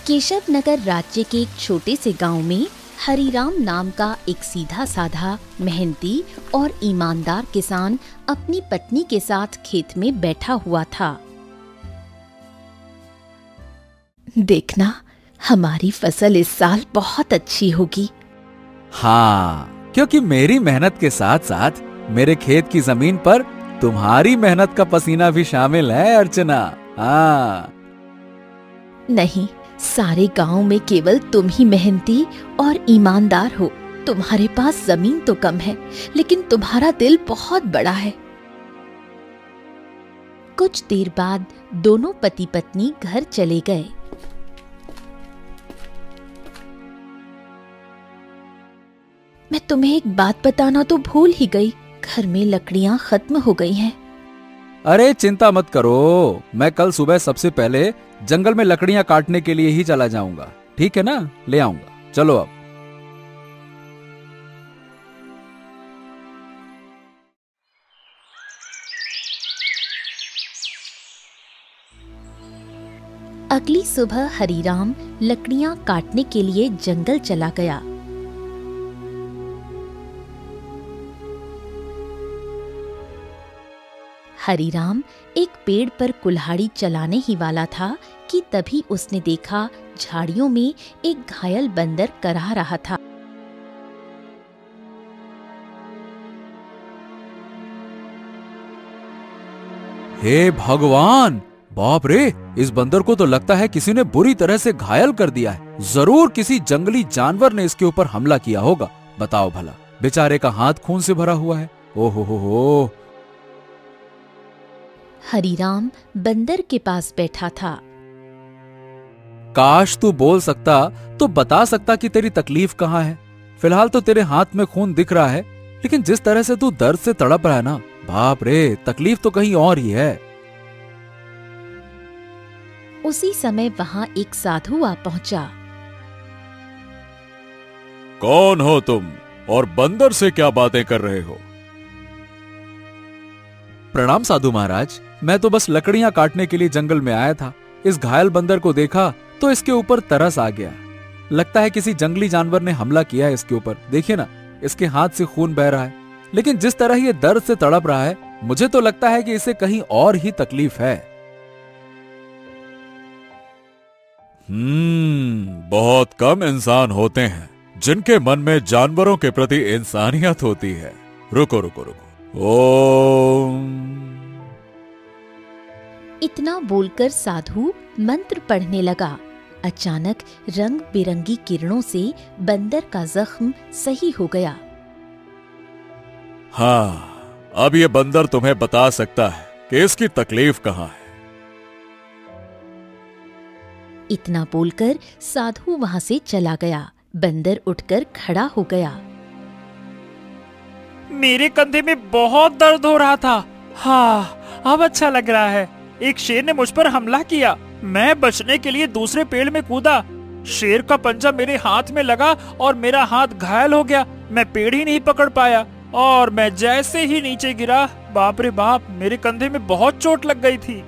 केशव नगर राज्य के एक छोटे से गांव में हरिराम नाम का एक सीधा साधा, मेहनती और ईमानदार किसान अपनी पत्नी के साथ खेत में बैठा हुआ था। देखना, हमारी फसल इस साल बहुत अच्छी होगी। हाँ, क्योंकि मेरी मेहनत के साथ साथ मेरे खेत की जमीन पर तुम्हारी मेहनत का पसीना भी शामिल है अर्चना। हाँ। नहीं, सारे गांव में केवल तुम ही मेहनती और ईमानदार हो। तुम्हारे पास जमीन तो कम है, लेकिन तुम्हारा दिल बहुत बड़ा है। कुछ देर बाद दोनों पति पत्नी घर चले गए। मैं तुम्हें एक बात बताना तो भूल ही गई, घर में लकड़ियां खत्म हो गई हैं। अरे चिंता मत करो, मैं कल सुबह सबसे पहले जंगल में लकड़ियां काटने के लिए ही चला जाऊंगा। ठीक है ना, ले आऊंगा। चलो अब। अगली सुबह हरिराम लकड़ियां काटने के लिए जंगल चला गया। हरिराम एक पेड़ पर कुल्हाड़ी चलाने ही वाला था कि तभी उसने देखा झाड़ियों में एक घायल बंदर करहा रहा था। हे भगवान, बाप रे, इस बंदर को तो लगता है किसी ने बुरी तरह से घायल कर दिया है। जरूर किसी जंगली जानवर ने इसके ऊपर हमला किया होगा। बताओ भला, बेचारे का हाथ खून से भरा हुआ है। ओहो हो। हरिराम बंदर के पास बैठा था। काश तू बोल सकता तो बता सकता कि तेरी तकलीफ कहाँ है। फिलहाल तो तेरे हाथ में खून दिख रहा है, लेकिन जिस तरह से तू दर्द से तड़प रहा है ना, बाप रे, तकलीफ तो कहीं और ही है। उसी समय वहां एक साधु आ पहुंचा। कौन हो तुम और बंदर से क्या बातें कर रहे हो? प्रणाम साधु महाराज, मैं तो बस लकड़ियां काटने के लिए जंगल में आया था। इस घायल बंदर को देखा तो इसके ऊपर तरस आ गया। लगता है किसी जंगली जानवर ने हमला किया है इसके ऊपर। देखिए ना, इसके हाथ से खून बह रहा है, लेकिन जिस तरह ये दर्द से तड़प रहा है, मुझे तो लगता है कि इसे कहीं और ही तकलीफ है। बहुत कम इंसान होते हैं जिनके मन में जानवरों के प्रति इंसानियत होती है। रुको रुको रुको। ओम। इतना बोलकर साधु मंत्र पढ़ने लगा। अचानक रंग बिरंगी किरणों से बंदर का जख्म सही हो गया। हाँ, अब ये बंदर तुम्हें बता सकता है कि इसकी तकलीफ कहाँ है। इतना बोलकर साधु वहां से चला गया। बंदर उठकर खड़ा हो गया। मेरे कंधे में बहुत दर्द हो रहा था। हाँ, अब अच्छा लग रहा है। एक शेर ने मुझ पर हमला किया। मैं बचने के लिए दूसरे पेड़ में कूदा। शेर का पंजा मेरे हाथ में लगा और मेरा हाथ घायल हो गया। मैं पेड़ ही नहीं पकड़ पाया और मैं जैसे ही नीचे गिरा, बाप रे बाप, मेरे कंधे में बहुत चोट लग गई थी।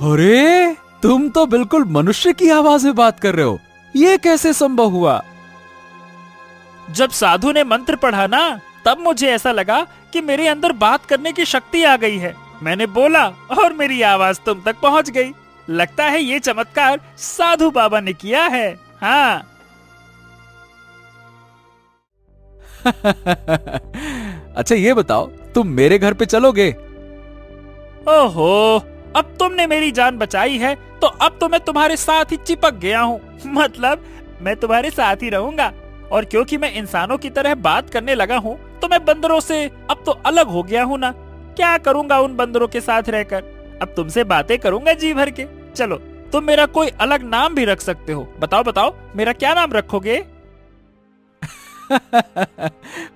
अरे, तुम तो बिल्कुल मनुष्य की आवाज में बात कर रहे हो। ये कैसे संभव हुआ? जब साधु ने मंत्र पढ़ा ना, तब मुझे ऐसा लगा कि मेरे अंदर बात करने की शक्ति आ गई है। मैंने बोला और मेरी आवाज तुम तक पहुंच गई। लगता है ये चमत्कार साधु बाबा ने किया है। हाँ। अच्छा ये बताओ, तुम मेरे घर पे चलोगे? ओहो, अब तुमने मेरी जान बचाई है तो अब तो मैं तुम्हारे साथ ही चिपक गया हूँ। मतलब मैं तुम्हारे साथ ही रहूंगा। और क्योंकि मैं इंसानों की तरह बात करने लगा हूँ, तो मैं बंदरों से अब तो अलग हो गया हूँ ना। क्या करूंगा उन बंदरों के साथ रहकर? अब तुमसे बातें करूंगा जी भर के। चलो, तुम मेरा कोई अलग नाम भी रख सकते हो। बताओ बताओ, मेरा क्या नाम रखोगे?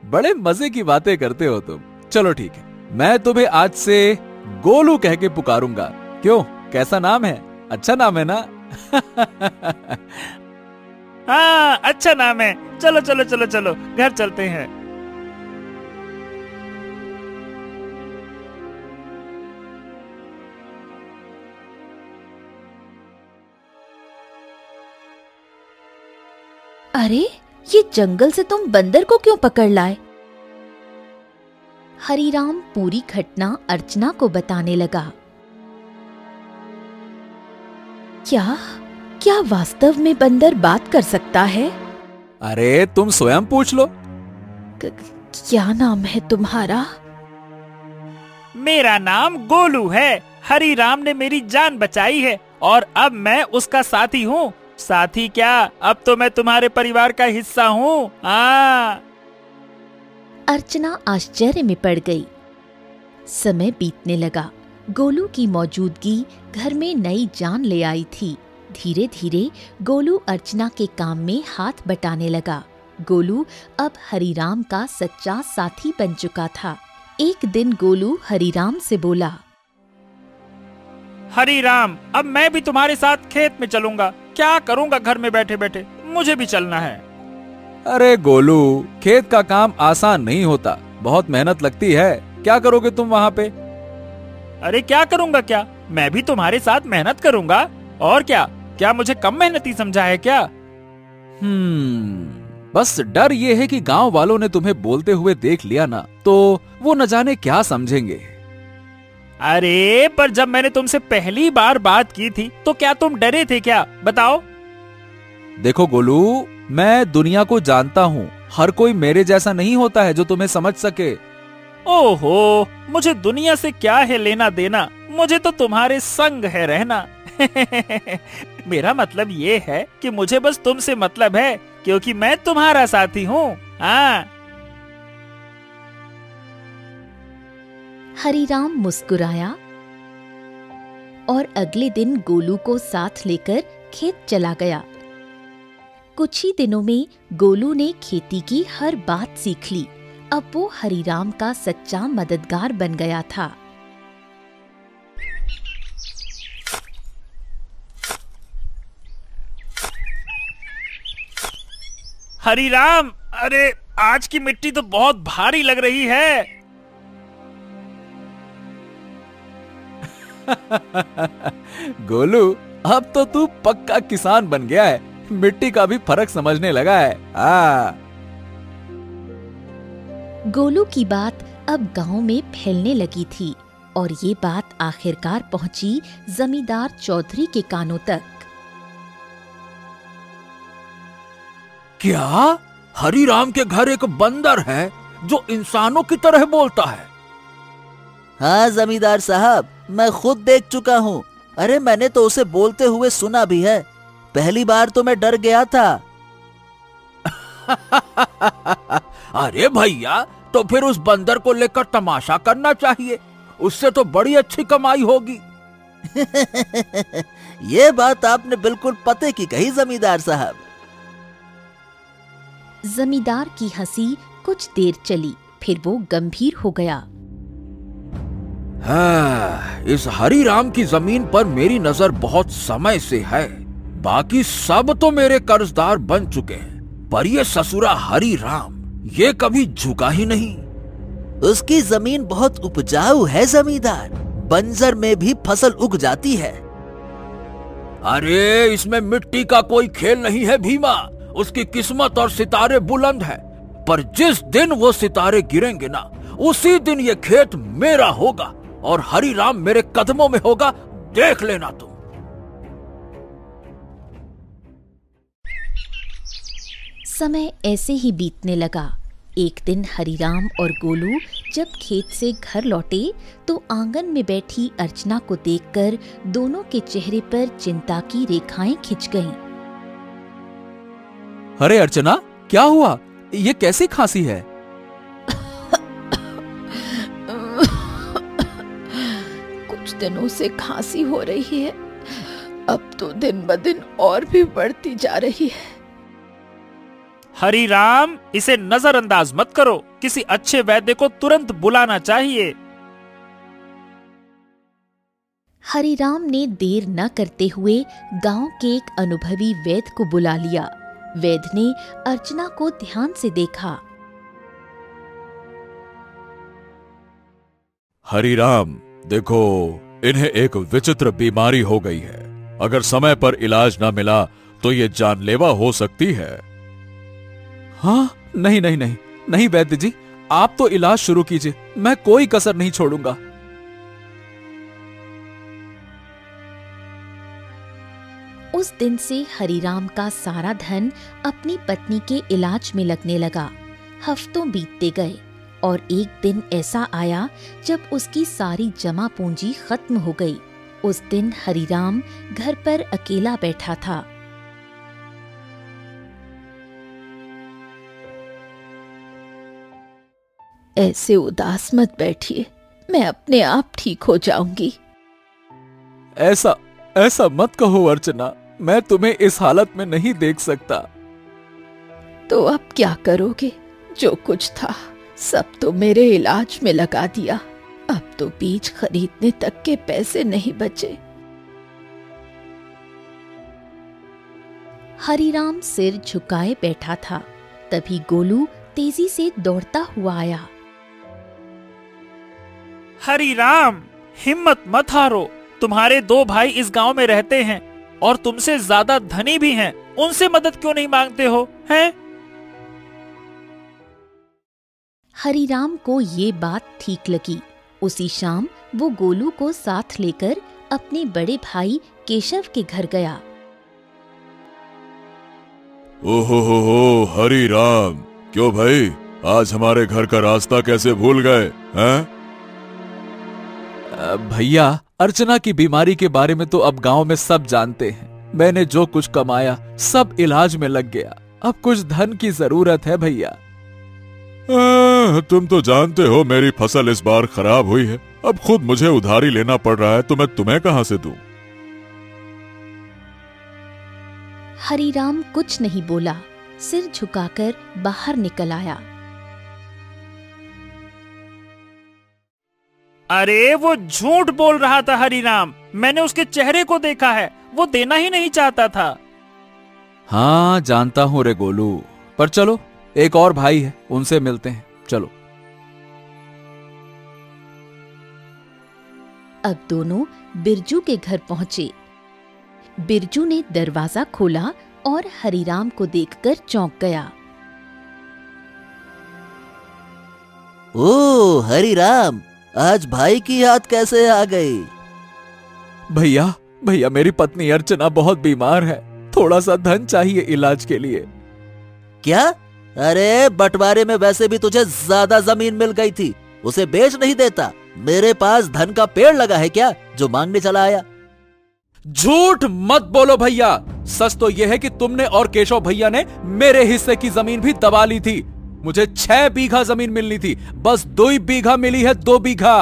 बड़े मजे की बातें करते हो तुम। चलो ठीक है, मैं तुम्हें आज से गोलू कह के पुकारूंगा। क्यों, कैसा नाम है? अच्छा नाम है ना? हाँ, अच्छा नाम है। चलो चलो चलो चलो, घर चलते हैं। अरे, ये जंगल से तुम बंदर को क्यों पकड़ लाए? हरीराम पूरी घटना अर्चना को बताने लगा। क्या क्या वास्तव में बंदर बात कर सकता है? अरे तुम स्वयं पूछ लो। क्या नाम है तुम्हारा? मेरा नाम गोलू है। हरीराम ने मेरी जान बचाई है और अब मैं उसका साथी हूँ। साथी क्या, अब तो मैं तुम्हारे परिवार का हिस्सा हूँ। अर्चना आश्चर्य में पड़ गई। समय बीतने लगा। गोलू की मौजूदगी घर में नई जान ले आई थी। धीरे धीरे गोलू अर्चना के काम में हाथ बटाने लगा। गोलू अब हरीराम का सच्चा साथी बन चुका था। एक दिन गोलू हरीराम से बोला, हरीराम, अब मैं भी तुम्हारे साथ खेत में चलूंगा। क्या करूंगा घर में बैठे बैठे, मुझे भी चलना है। अरे गोलू, खेत का काम आसान नहीं होता, बहुत मेहनत लगती है। क्या करोगे तुम वहाँ पे? अरे क्या करूंगा क्या, मैं भी तुम्हारे साथ मेहनत करूंगा। और क्या मुझे कम मेहनती समझा है क्या? बस डर ये है कि गांव वालों ने तुम्हें बोलते हुए देख लिया ना, तो वो न जाने क्या समझेंगे। अरे पर जब मैंने तुमसे पहली बार बात की थी तो क्या तुम डरे थे क्या, बताओ? देखो गोलू, मैं दुनिया को जानता हूँ। हर कोई मेरे जैसा नहीं होता है जो तुम्हें समझ सके। ओहो, मुझे दुनिया से क्या है लेना देना, मुझे तो तुम्हारे संग है रहना। मेरा मतलब ये है कि मुझे बस तुमसे मतलब है, क्योंकि मैं तुम्हारा साथी हूँ। हरीराम मुस्कुराया और अगले दिन गोलू को साथ लेकर खेत चला गया। कुछ ही दिनों में गोलू ने खेती की हर बात सीख ली। अब वो हरीराम का सच्चा मददगार बन गया था। हरीराम, अरे आज की मिट्टी तो बहुत भारी लग रही है। गोलू, अब तो तू पक्का किसान बन गया है। मिट्टी का भी फर्क समझने लगा है। गोलू की बात अब गांव में फैलने लगी थी और ये बात आखिरकार पहुंची जमींदार चौधरी के कानों तक। क्या हरीराम के घर एक बंदर है जो इंसानों की तरह बोलता है? हाँ जमींदार साहब, मैं खुद देख चुका हूँ। अरे मैंने तो उसे बोलते हुए सुना भी है। पहली बार तो मैं डर गया था। अरे भैया, तो फिर उस बंदर को लेकर तमाशा करना चाहिए, उससे तो बड़ी अच्छी कमाई होगी। ये बात आपने बिल्कुल पते की कही जमींदार साहब। जमींदार की हंसी कुछ देर चली, फिर वो गंभीर हो गया। इस हरीराम की जमीन पर मेरी नजर बहुत समय से है। बाकी सब तो मेरे कर्जदार बन चुके हैं, पर ये ससुरा हरीराम ये कभी झुका ही नहीं। उसकी जमीन बहुत उपजाऊ है जमींदार, बंजर में भी फसल उग जाती है। अरे इसमें मिट्टी का कोई खेल नहीं है भीमा। उसकी किस्मत और सितारे बुलंद है, पर जिस दिन वो सितारे गिरेंगे ना, उसी दिन ये खेत मेरा होगा और हरीराम मेरे कदमों में होगा, देख लेना तुम। समय ऐसे ही बीतने लगा। एक दिन हरीराम और गोलू जब खेत से घर लौटे तो आंगन में बैठी अर्चना को देखकर दोनों के चेहरे पर चिंता की रेखाएं खिंच गईं। अरे अर्चना, क्या हुआ? ये कैसी खांसी है? कुछ दिनों से खांसी हो रही है, अब तो दिन ब दिन और भी बढ़ती जा रही है। हरीराम, इसे नजरअंदाज मत करो, किसी अच्छे वैद्य को तुरंत बुलाना चाहिए। हरीराम ने देर न करते हुए गांव के एक अनुभवी वैद्य को बुला लिया। वैद्य ने अर्चना को ध्यान से देखा। हरीराम, देखो, इन्हें एक विचित्र बीमारी हो गई है। अगर समय पर इलाज न मिला तो ये जानलेवा हो सकती है। हाँ, नहीं नहीं नहीं नहीं वैद्य जी, आप तो इलाज शुरू कीजिए, मैं कोई कसर नहीं छोड़ूंगा। उस दिन से हरिराम का सारा धन अपनी पत्नी के इलाज में लगने लगा। हफ्तों बीतते गए और एक दिन ऐसा आया जब उसकी सारी जमा पूंजी खत्म हो गई। उस दिन हरिराम घर पर अकेला बैठा था। ऐसे उदास मत बैठिए, मैं अपने आप ठीक हो जाऊंगी। ऐसा ऐसा मत कहो अर्चना, मैं तुम्हें इस हालत में नहीं देख सकता। तो अब क्या करोगे? जो कुछ था सब तो मेरे इलाज में लगा दिया। अब तो बीज खरीदने तक के पैसे नहीं बचे। हरिराम सिर झुकाए बैठा था। तभी गोलू तेजी से दौड़ता हुआ आया। हरिराम, हिम्मत मत हारो। तुम्हारे 2 भाई इस गांव में रहते हैं और तुमसे ज्यादा धनी भी हैं। उनसे मदद क्यों नहीं मांगते हो, हैं? हरिराम को ये बात ठीक लगी। उसी शाम वो गोलू को साथ लेकर अपने बड़े भाई केशव के घर गया। ओहो हो हरि राम, क्यों भाई, आज हमारे घर का रास्ता कैसे भूल गए हैं? भैया, अर्चना की बीमारी के बारे में तो अब गांव में सब जानते हैं। मैंने जो कुछ कमाया सब इलाज में लग गया। अब कुछ धन की जरूरत है भैया। तुम तो जानते हो मेरी फसल इस बार खराब हुई है। अब खुद मुझे उधारी लेना पड़ रहा है तो मैं तुम्हें कहां से दूं? हरिराम कुछ नहीं बोला, सिर झुकाकर बाहर निकल आया। अरे वो झूठ बोल रहा था हरिराम, मैंने उसके चेहरे को देखा है, वो देना ही नहीं चाहता था। हाँ जानता हूँ रे गोलू, पर चलो एक और भाई है, उनसे मिलते हैं, चलो। अब दोनों बिरजू के घर पहुंचे। बिरजू ने दरवाजा खोला और हरिराम को देखकर चौंक गया। ओ हरिराम, आज भाई की याद कैसे आ गई? भैया भैया, मेरी पत्नी अर्चना बहुत बीमार है, थोड़ा सा धन चाहिए इलाज के लिए। क्या? अरे बंटवारे में वैसे भी तुझे ज्यादा जमीन मिल गई थी, उसे बेच नहीं देता? मेरे पास धन का पेड़ लगा है क्या जो मांगने चला आया? झूठ मत बोलो भैया, सच तो यह है कि तुमने और केशव भैया ने मेरे हिस्से की जमीन भी दबा ली थी। मुझे 6 बीघा जमीन मिलनी थी, बस 2 बीघा मिली है, 2 बीघा।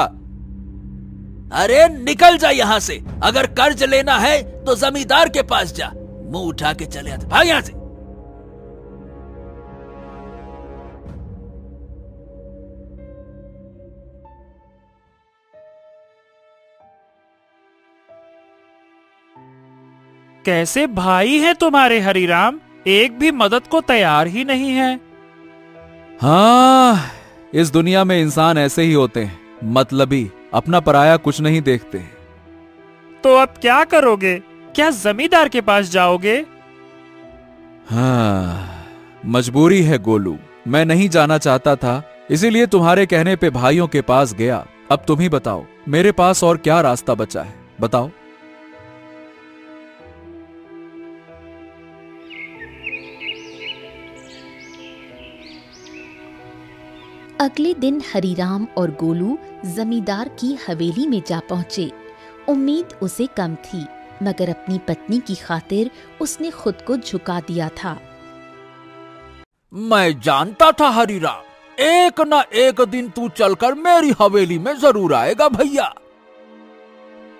अरे निकल जा यहाँ से, अगर कर्ज लेना है तो जमींदार के पास जा, मुंह उठा के चले आते, भाग यहाँ से। कैसे भाई हैं तुम्हारे हरिराम, एक भी मदद को तैयार ही नहीं है। हाँ, इस दुनिया में इंसान ऐसे ही होते हैं, मतलबी, अपना पराया कुछ नहीं देखते। तो अब क्या करोगे? क्या जमींदार के पास जाओगे? हाँ, मजबूरी है गोलू, मैं नहीं जाना चाहता था, इसीलिए तुम्हारे कहने पे भाइयों के पास गया। अब तुम ही बताओ, मेरे पास और क्या रास्ता बचा है, बताओ। अगले दिन हरिराम और गोलू जमींदार की हवेली में जा पहुंचे। उम्मीद उसे कम थी, मगर अपनी पत्नी की खातिर उसने खुद को झुका दिया था। मैं जानता था हरिराम, एक न एक दिन तू चलकर मेरी हवेली में जरूर आएगा भैया।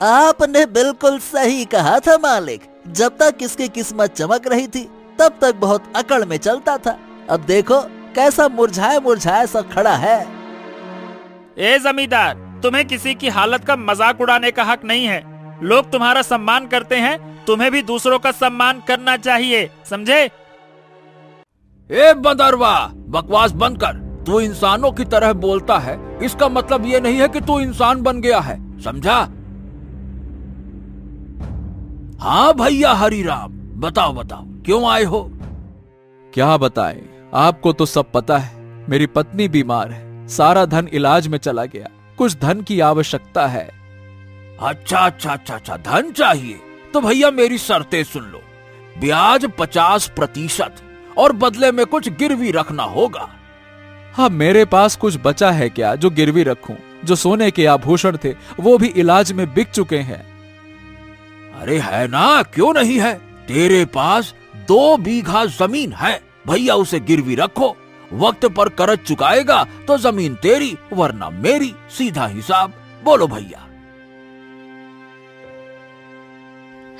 आपने बिल्कुल सही कहा था मालिक, जब तक इसकी किस्मत चमक रही थी तब तक बहुत अकड़ में चलता था। अब देखो कैसा मुरझाया मुरझाया सा खड़ा है। ए जमींदार, तुम्हें किसी की हालत का मजाक उड़ाने का हक नहीं है। लोग तुम्हारा सम्मान करते हैं, तुम्हें भी दूसरों का सम्मान करना चाहिए, समझे? ए बंदरवा, बकवास बंद कर। तू इंसानों की तरह बोलता है, इसका मतलब ये नहीं है कि तू इंसान बन गया है, समझा? हाँ भैया हरिराम, बताओ बताओ क्यों आए हो? क्या बताएं, आपको तो सब पता है, मेरी पत्नी बीमार है, सारा धन इलाज में चला गया, कुछ धन की आवश्यकता है। अच्छा, धन चाहिए तो भैया मेरी शर्तें सुन लो। ब्याज 50% और बदले में कुछ गिरवी रखना होगा। हाँ, मेरे पास कुछ बचा है क्या जो गिरवी रखूं? जो सोने के आभूषण थे वो भी इलाज में बिक चुके हैं। अरे है ना, क्यों नहीं है? तेरे पास 2 बीघा जमीन है, भैया उसे गिरवी रखो। वक्त पर कर्ज चुकाएगा तो जमीन तेरी वरना मेरी, सीधा हिसाब। बोलो भैया।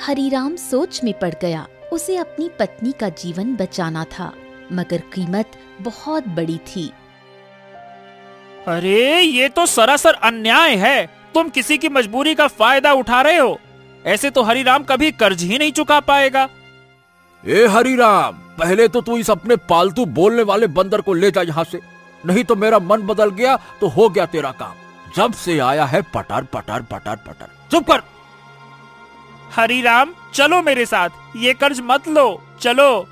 हरीराम सोच में पड़ गया। उसे अपनी पत्नी का जीवन बचाना था, मगर कीमत बहुत बड़ी थी। अरे ये तो सरासर अन्याय है। तुम किसी की मजबूरी का फायदा उठा रहे हो। ऐसे तो हरीराम कभी कर्ज ही नहीं चुका पाएगा। ए हरीराम, पहले तो तू इस अपने पालतू बोलने वाले बंदर को ले जा यहाँ से, नहीं तो मेरा मन बदल गया तो हो गया तेरा काम। जब से आया है पटर पटर पटर पटर। चुप कर। हरीराम चलो मेरे साथ, ये कर्ज मत लो, चलो।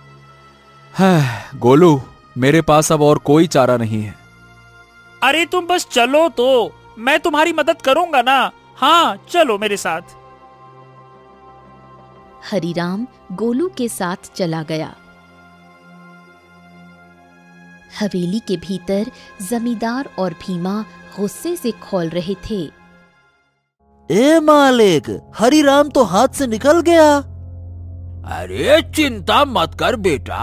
गोलू, मेरे पास अब और कोई चारा नहीं है। अरे तुम बस चलो तो, मैं तुम्हारी मदद करूंगा ना। हाँ चलो मेरे साथ। हरीराम गोलू के साथ चला गया। हवेली के भीतर जमींदार और भीमा गुस्से से खौल रहे थे। ए मालिक, हरीराम तो हाथ से निकल गया। अरे चिंता मत कर बेटा,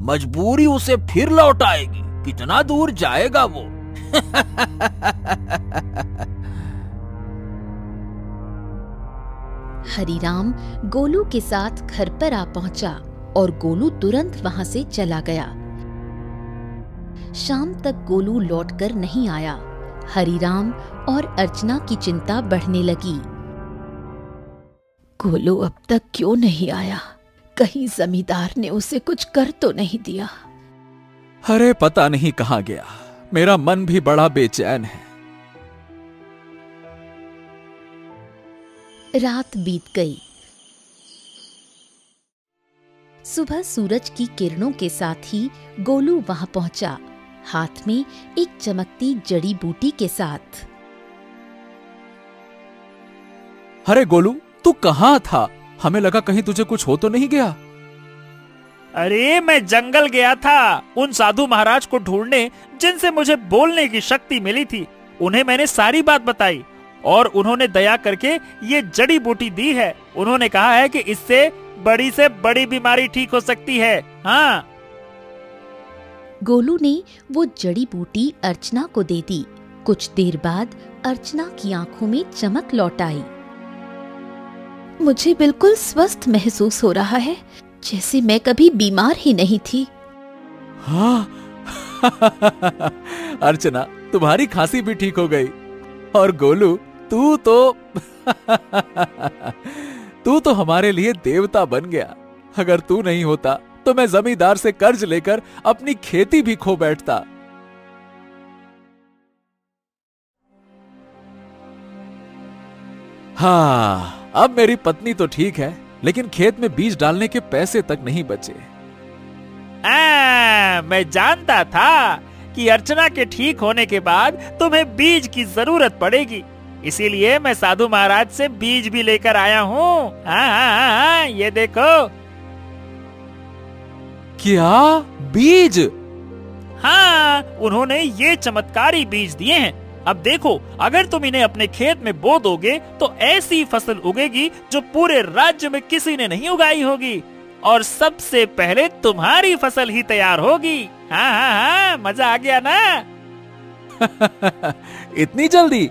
मजबूरी उसे फिर लौट आएगी। कितना दूर जाएगा वो? हरीराम गोलू के साथ घर पर आ पहुंचा और गोलू तुरंत वहां से चला गया। शाम तक गोलू लौटकर नहीं आया। हरीराम और अर्चना की चिंता बढ़ने लगी। गोलू अब तक क्यों नहीं आया? कहीं जमींदार ने उसे कुछ कर तो नहीं दिया? अरे पता नहीं कहां गया। मेरा मन भी बड़ा बेचैन है। रात बीत गई। सुबह सूरज की किरणों के साथ ही गोलू वहां पहुंचा, हाथ में एक चमकती जड़ी बूटी के साथ। अरे गोलू, तू कहां था? हमें लगा कहीं तुझे कुछ हो तो नहीं गया। अरे मैं जंगल गया था उन साधु महाराज को ढूंढने जिनसे मुझे बोलने की शक्ति मिली थी। उन्हें मैंने सारी बात बताई और उन्होंने दया करके ये जड़ी बूटी दी है। उन्होंने कहा है कि इससे बड़ी बीमारी ठीक हो सकती है। हाँ। गोलू ने वो जड़ी बूटी अर्चना को दे दी। कुछ देर बाद अर्चना की आंखों में चमक लौट आई। मुझे बिल्कुल स्वस्थ महसूस हो रहा है, जैसे मैं कभी बीमार ही नहीं थी। हाँ। अर्चना, तुम्हारी खांसी भी ठीक हो गई। और गोलू, तू तो हमारे लिए देवता बन गया। अगर तू नहीं होता तो मैं जमींदार से कर्ज लेकर अपनी खेती भी खो बैठता। हाँ, अब मेरी पत्नी तो ठीक है, लेकिन खेत में बीज डालने के पैसे तक नहीं बचे। मैं जानता था कि अर्चना के ठीक होने के बाद तुम्हें बीज की जरूरत पड़ेगी, इसीलिए मैं साधु महाराज से बीज भी लेकर आया हूँ। हाँ, ये देखो। क्या बीज? हाँ, उन्होंने ये चमत्कारी बीज दिए हैं। अब देखो, अगर तुम इन्हें अपने खेत में बो दोगे तो ऐसी फसल उगेगी जो पूरे राज्य में किसी ने नहीं उगाई होगी, और सबसे पहले तुम्हारी फसल ही तैयार होगी। हाँ, मजा आ गया ना? इतनी जल्दी?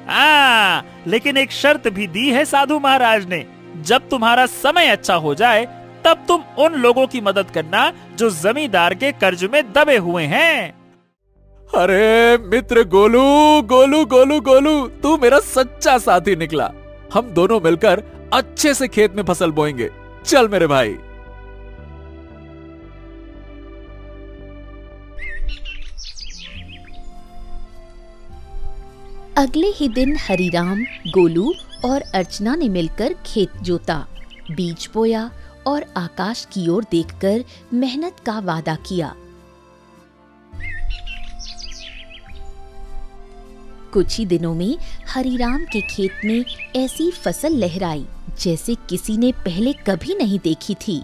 हाँ, लेकिन एक शर्त भी दी है साधु महाराज ने। जब तुम्हारा समय अच्छा हो जाए तब तुम उन लोगों की मदद करना जो जमींदार के कर्ज में दबे हुए हैं। अरे मित्र गोलू, गोलू गोलू गोलू, तू मेरा सच्चा साथी निकला। हम दोनों मिलकर अच्छे से खेत में फसल बोएंगे। चल मेरे भाई। अगले ही दिन हरीराम, गोलू और अर्चना ने मिलकर खेत जोता, बीज बोया और आकाश की ओर देखकर मेहनत का वादा किया। कुछ ही दिनों में हरीराम के खेत में ऐसी फसल लहराई जैसे किसी ने पहले कभी नहीं देखी थी।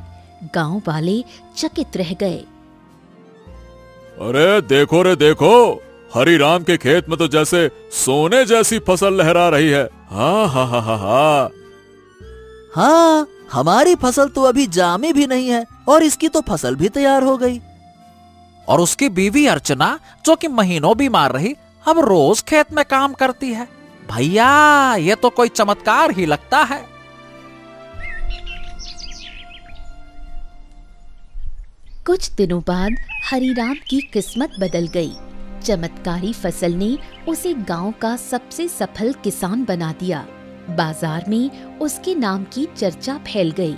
गांव वाले चकित रह गए। अरे देखो रे देखो, हरिराम के खेत में तो जैसे सोने जैसी फसल लहरा रही है। हाँ हाँ हाँ हाँ हाँ। हाँ, हमारी फसल तो अभी जामी भी नहीं है और इसकी तो फसल भी तैयार हो गई। और उसकी बीवी अर्चना, जो कि महीनों बीमार रही, अब रोज खेत में काम करती है। भैया, ये तो कोई चमत्कार ही लगता है। कुछ दिनों बाद हरीराम की किस्मत बदल गई। चमत्कारी फसल ने उसे गांव का सबसे सफल किसान बना दिया। बाजार में उसके नाम की चर्चा फैल गई।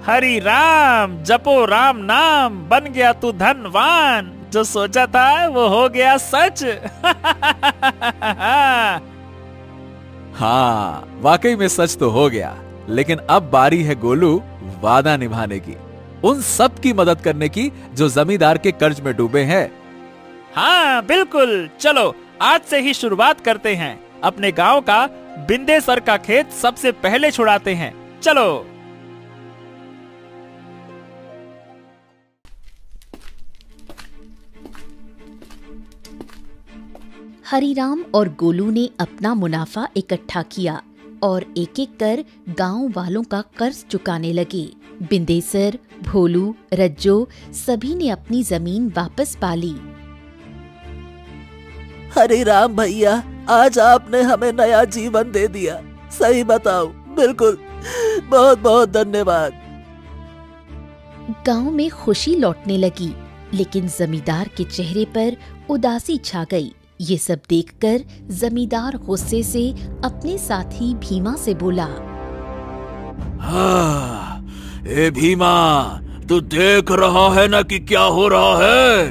हरि राम, जपो राम नाम, बन गया तू धनवान। जो सोचा था वो हो गया सच। हाँ, वाकई में सच तो हो गया, लेकिन अब बारी है गोलू वादा निभाने की, उन सब की मदद करने की जो जमींदार के कर्ज में डूबे हैं। हाँ बिल्कुल, चलो आज से ही शुरुआत करते हैं। अपने गांव का बिंदेसर का खेत सबसे पहले छुड़ाते हैं। चलो। हरीराम और गोलू ने अपना मुनाफा इकट्ठा किया और एक एक कर गांव वालों का कर्ज चुकाने लगे। बिंदेसर, भोलू, रज्जो सभी ने अपनी जमीन वापस पा ली। हरिराम भैया, आज आपने हमें नया जीवन दे दिया। सही बताओ, बिल्कुल, बहुत बहुत धन्यवाद। गांव में खुशी लौटने लगी, लेकिन जमींदार के चेहरे पर उदासी छा गई। ये सब देखकर जमींदार गुस्से से अपने साथी भीमा से बोला, हाँ, ए भीमा, तू देख रहा है ना कि क्या हो रहा है?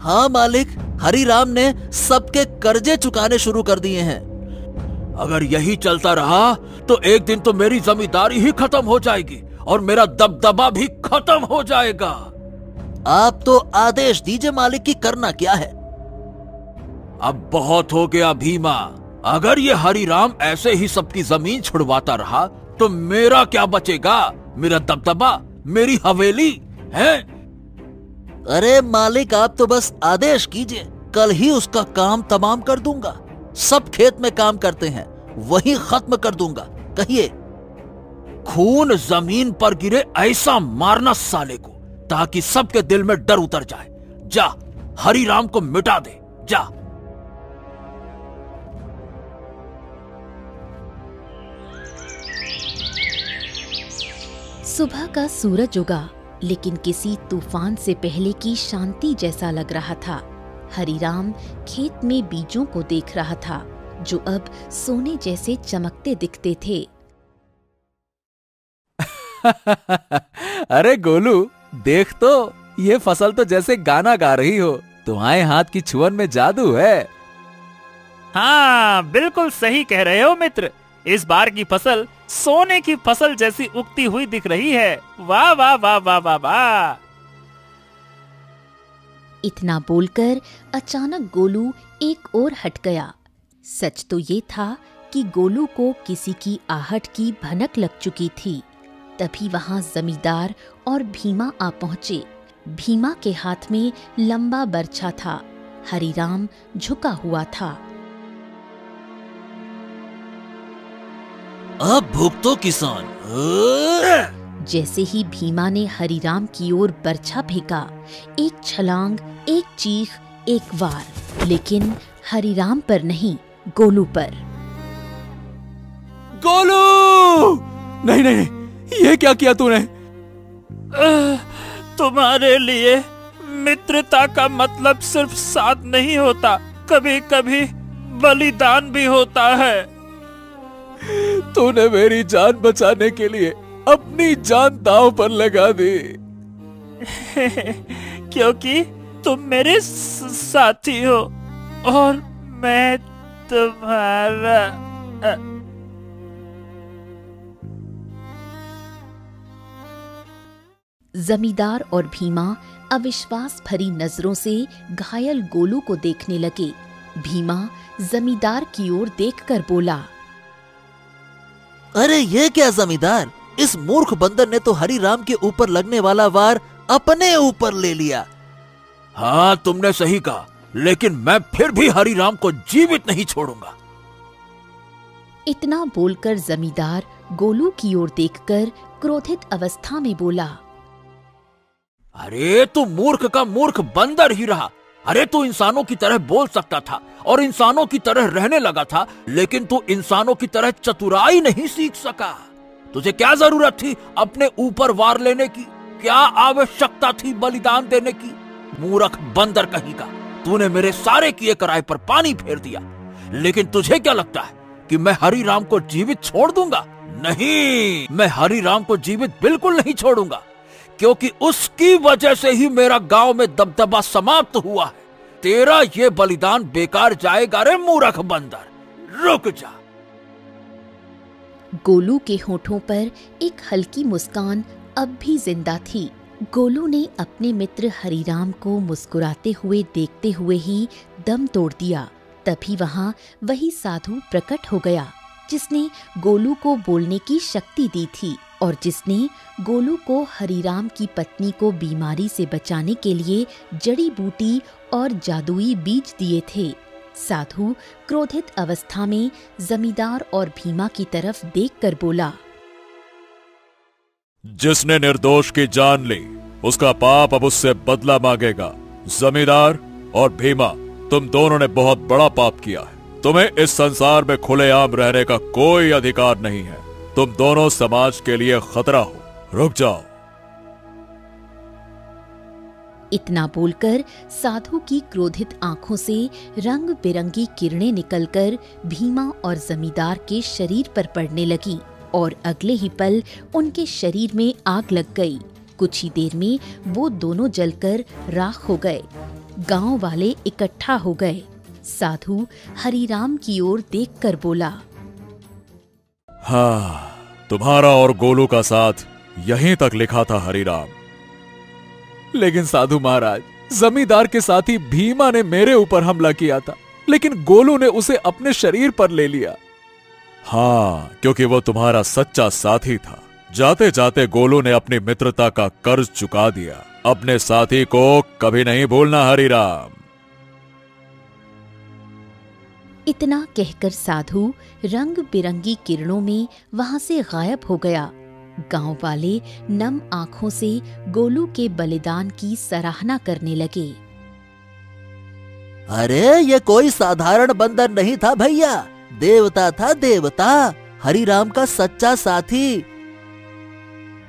हाँ मालिक, हरिराम ने सबके कर्जे चुकाने शुरू कर दिए हैं। अगर यही चलता रहा तो एक दिन तो मेरी जमींदारी ही खत्म हो जाएगी और मेरा दबदबा भी खत्म हो जाएगा। आप तो आदेश दीजिए मालिक की करना क्या है। अब बहुत हो गया भीमा, अगर ये हरिराम ऐसे ही सबकी जमीन छुड़वाता रहा तो मेरा क्या बचेगा? मेरा दबदबा, मेरी हवेली है। अरे मालिक, आप तो बस आदेश कीजिए, कल ही उसका काम तमाम कर दूंगा। सब खेत में काम करते हैं, वही खत्म कर दूंगा। कहिए। खून जमीन पर गिरे ऐसा मारना साले को, ताकि सबके दिल में डर उतर जाए। जा, हरिराम को मिटा दे, जा। सुबह का सूरज उगा, लेकिन किसी तूफान से पहले की शांति जैसा लग रहा था। हरिराम खेत में बीजों को देख रहा था, जो अब सोने जैसे चमकते दिखते थे। अरे गोलू, देख तो, ये फसल तो जैसे गाना गा रही हो। तुम्हारे हाथ की छुअन में जादू है। हाँ बिल्कुल सही कह रहे हो मित्र। इस बार की फसल सोने की फसल जैसी उगती हुई दिख रही है। वाह वाह वाह वाह वाह वाह। इतना बोलकर अचानक गोलू एक ओर हट गया। सच तो ये था कि गोलू को किसी की आहट की भनक लग चुकी थी। तभी वहां जमींदार और भीमा आ पहुंचे। भीमा के हाथ में लंबा बर्छा था। हरिराम झुका हुआ था। अब भुगतो किसान। जैसे ही भीमा ने हरिराम की ओर बर्छा फेंका, एक छलांग, एक चीख, एक वार, लेकिन हरिराम पर नहीं, गोलू पर। गोलू! नहीं नहीं, ये क्या किया तूने? तुम्हारे लिए मित्रता का मतलब सिर्फ साथ नहीं होता, कभी कभी बलिदान भी होता है। तूने मेरी जान बचाने के लिए अपनी जान दांव पर लगा दी। क्योंकि तुम मेरे साथी हो और मैं तुम्हारा। जमींदार और भीमा अविश्वास भरी नजरों से घायल गोलू को देखने लगे। भीमा जमींदार की ओर देखकर बोला, अरे ये क्या जमींदार, इस मूर्ख बंदर ने तो हरिराम के ऊपर लगने वाला वार अपने ऊपर ले लिया। हाँ, तुमने सही कहा, लेकिन मैं फिर भी हरिराम को जीवित नहीं छोड़ूंगा। इतना बोलकर जमींदार गोलू की ओर देखकर क्रोधित अवस्था में बोला, अरे तू मूर्ख का मूर्ख बंदर ही रहा। अरे तू इंसानों की तरह बोल सकता था और इंसानों की तरह रहने लगा था, लेकिन तू इंसानों की तरह चतुराई नहीं सीख सका। तुझे क्या जरूरत थी अपने ऊपर वार लेने की? क्या आवश्यकता थी बलिदान देने की? मूर्ख बंदर कहीं का, तूने मेरे सारे किए कराए पर पानी फेर दिया। लेकिन तुझे क्या लगता है कि मैं हरिराम को जीवित छोड़ दूंगा? नहीं, मैं हरिराम को जीवित बिल्कुल नहीं छोड़ूंगा, क्योंकि उसकी वजह से ही मेरा गांव में दबदबा समाप्त हुआ है। तेरा ये बलिदान बेकार जाएगा रे मूर्ख बंदर, रुक जा। गोलू के होठों पर एक हल्की मुस्कान अब भी जिंदा थी। गोलू ने अपने मित्र हरिराम को मुस्कुराते हुए देखते हुए ही दम तोड़ दिया। तभी वहां वही साधु प्रकट हो गया जिसने गोलू को बोलने की शक्ति दी थी और जिसने गोलू को हरिराम की पत्नी को बीमारी से बचाने के लिए जड़ी बूटी और जादुई बीज दिए थे। साधु क्रोधित अवस्था में जमींदार और भीमा की तरफ देखकर बोला, जिसने निर्दोष की जान ली उसका पाप अब उससे बदला मांगेगा। जमींदार और भीमा, तुम दोनों ने बहुत बड़ा पाप किया है। तुम्हें इस संसार में खुलेआम रहने का कोई अधिकार नहीं है। तुम दोनों समाज के लिए खतरा हो। रुक जाओ। इतना बोलकर साधु की क्रोधित आंखों से रंग बिरंगी किरणें निकलकर भीमा और जमींदार के शरीर पर पड़ने लगी और अगले ही पल उनके शरीर में आग लग गई। कुछ ही देर में वो दोनों जलकर राख हो गए। गांव वाले इकट्ठा हो गए। साधु हरिराम की ओर देखकर बोला, हाँ, तुम्हारा और गोलू का साथ यहीं तक लिखा था हरिराम। लेकिन साधु महाराज, जमींदार के साथी भीमा ने मेरे ऊपर हमला किया था, लेकिन गोलू ने उसे अपने शरीर पर ले लिया। हाँ, क्योंकि वो तुम्हारा सच्चा साथी था। जाते जाते गोलू ने अपनी मित्रता का कर्ज चुका दिया। अपने साथी को कभी नहीं भूलना हरिराम। इतना कहकर साधु रंग बिरंगी किरणों में वहां से गायब हो गया। गांव वाले नम आंखों से गोलू के बलिदान की सराहना करने लगे। अरे ये कोई साधारण बंदर नहीं था भैया, देवता था, देवता, हरिराम का सच्चा साथी।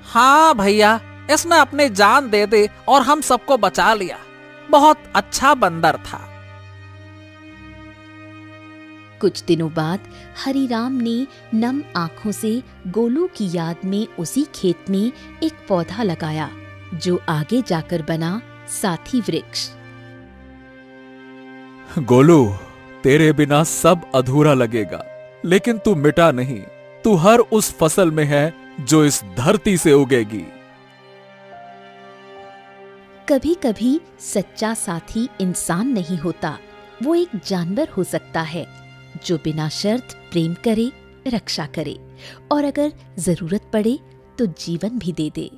हाँ भैया, इसने अपनी जान दे दी और हम सबको बचा लिया। बहुत अच्छा बंदर था। कुछ दिनों बाद हरिराम ने नम आंखों से गोलू की याद में उसी खेत में एक पौधा लगाया जो आगे जाकर बना साथी वृक्ष। गोलू, तेरे बिना सब अधूरा लगेगा, लेकिन तू मिटा नहीं। तू हर उस फसल में है जो इस धरती से उगेगी। कभी कभी सच्चा साथी इंसान नहीं होता, वो एक जानवर हो सकता है जो बिना शर्त प्रेम करे, रक्षा करे और अगर जरूरत पड़े तो जीवन भी दे दे।